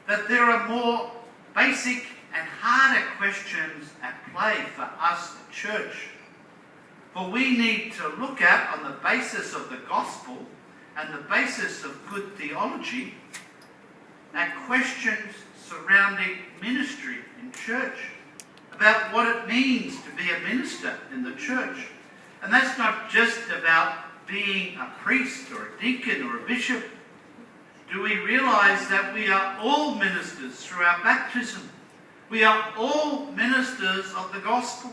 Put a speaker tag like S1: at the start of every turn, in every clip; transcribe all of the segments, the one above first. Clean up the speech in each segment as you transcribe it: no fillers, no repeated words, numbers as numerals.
S1: that there are more basic and harder questions at play for us, the church. For we need to look at, on the basis of the gospel and the basis of good theology, at questions surrounding ministry in church, about what it means to be a minister in the church. And that's not just about being a priest or a deacon or a bishop. Do we realize that we are all ministers through our baptism? We are all ministers of the gospel.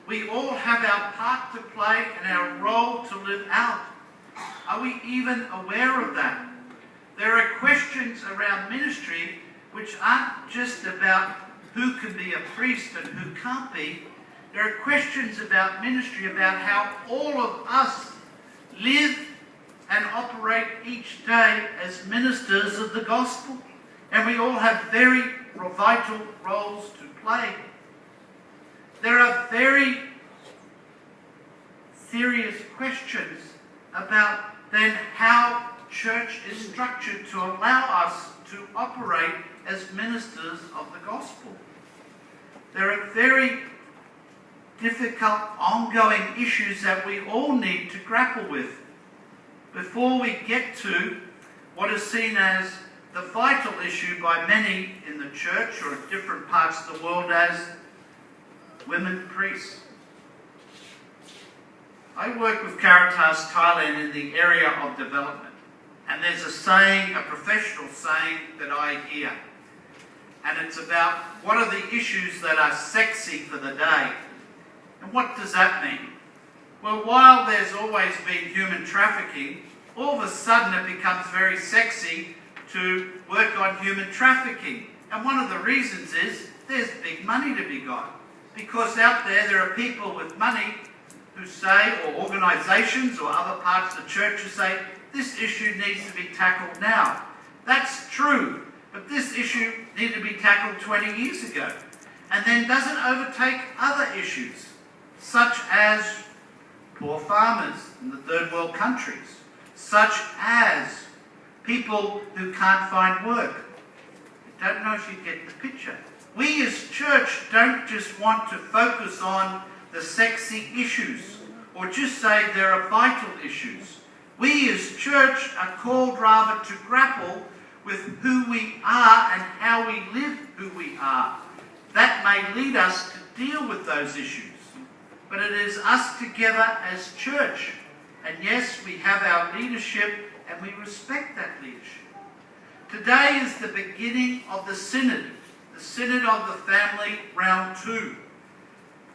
S1: We all have our part to play and our role to live out. Are we even aware of that? There are questions around ministry which aren't just about who can be a priest and who can't be. There are questions about ministry, about how all of us live and operate each day as ministers of the gospel. And we all have very vital roles to play. There are very serious questions about then how church is structured to allow us to operate as ministers of the gospel. There are very difficult, ongoing issues that we all need to grapple with before we get to what is seen as the vital issue by many in the church or in different parts of the world as women priests. I work with Caritas Thailand in the area of development, and there's a saying, a professional saying that I hear, and it's about what are the issues that are sexy for the day. And what does that mean? Well, while there's always been human trafficking, all of a sudden it becomes very sexy to work on human trafficking. And one of the reasons is there's big money to be got. Because out there are people with money who say, or organisations or other parts of the church who say, this issue needs to be tackled now. That's true, but this issue needed to be tackled 20 years ago. And then doesn't overtake other issues, such as poor farmers in the third world countries, such as people who can't find work. I don't know if you get the picture. We as church don't just want to focus on the sexy issues or just say there are vital issues. We as church are called rather to grapple with who we are and how we live who we are. That may lead us to deal with those issues. But it is us together as church. And yes, we have our leadership and we respect that leadership. Today is the beginning of the Synod of the Family, round 2.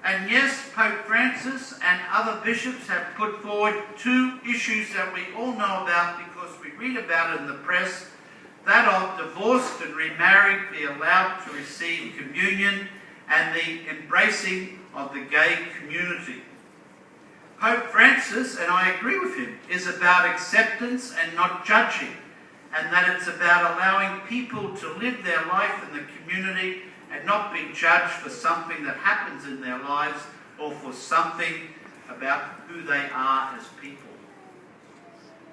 S1: And yes, Pope Francis and other bishops have put forward 2 issues that we all know about because we read about it in the press, that of divorced and remarried be allowed to receive communion and the embracing of the gay community. Pope Francis, and I agree with him, is about acceptance and not judging, and that it's about allowing people to live their life in the community and not be judged for something that happens in their lives or for something about who they are as people.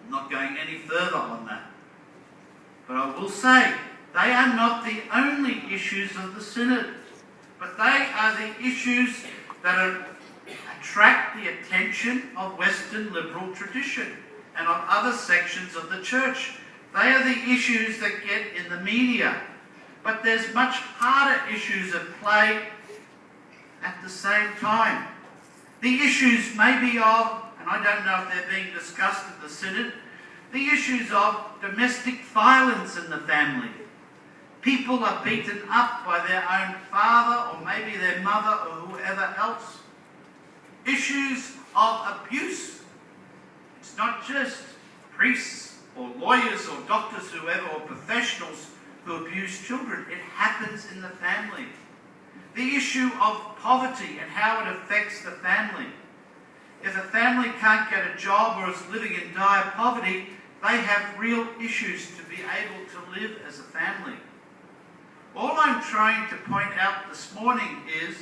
S1: I'm not going any further on that. But I will say, they are not the only issues of the Synod, but they are the issues that attract the attention of Western liberal tradition and of other sections of the church. They are the issues that get in the media. But there's much harder issues at play at the same time. The issues maybe of, and I don't know if they're being discussed at the Synod, the issues of domestic violence in the family. People are beaten up by their own father or maybe their mother or whoever else. Issues of abuse. It's not just priests or lawyers or doctors, whoever, or professionals who abuse children. It happens in the family. The issue of poverty and how it affects the family. If a family can't get a job or is living in dire poverty, they have real issues to be able to live as a family. All I'm trying to point out this morning is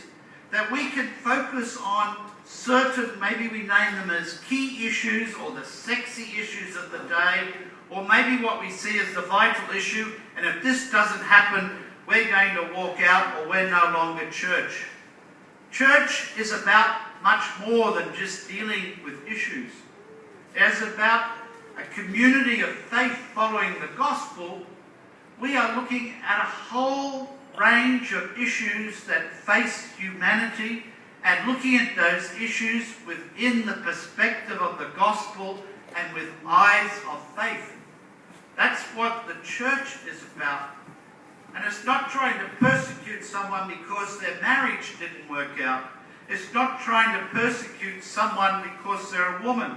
S1: that we can focus on certain, maybe we name them as key issues or the sexy issues of the day, or maybe what we see as the vital issue, And if this doesn't happen, we're going to walk out or we're no longer church. Church is about much more than just dealing with issues. It's about a community of faith following the gospel. We are looking at a whole range of issues that face humanity and looking at those issues within the perspective of the gospel and with eyes of faith. That's what the church is about. And it's not trying to persecute someone because their marriage didn't work out. It's not trying to persecute someone because they're a woman.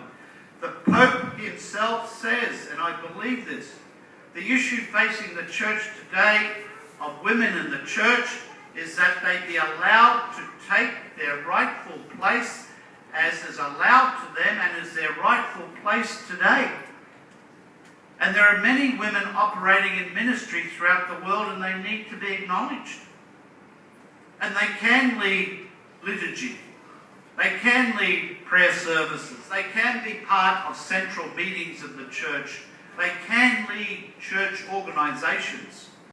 S1: The Pope himself says, and I believe this, the issue facing the church today of women in the church is that they be allowed to take their rightful place as is allowed to them and is their rightful place today. And there are many women operating in ministry throughout the world and they need to be acknowledged. And they can lead liturgy. They can lead prayer services. They can be part of central meetings of the church. They can lead church organisations.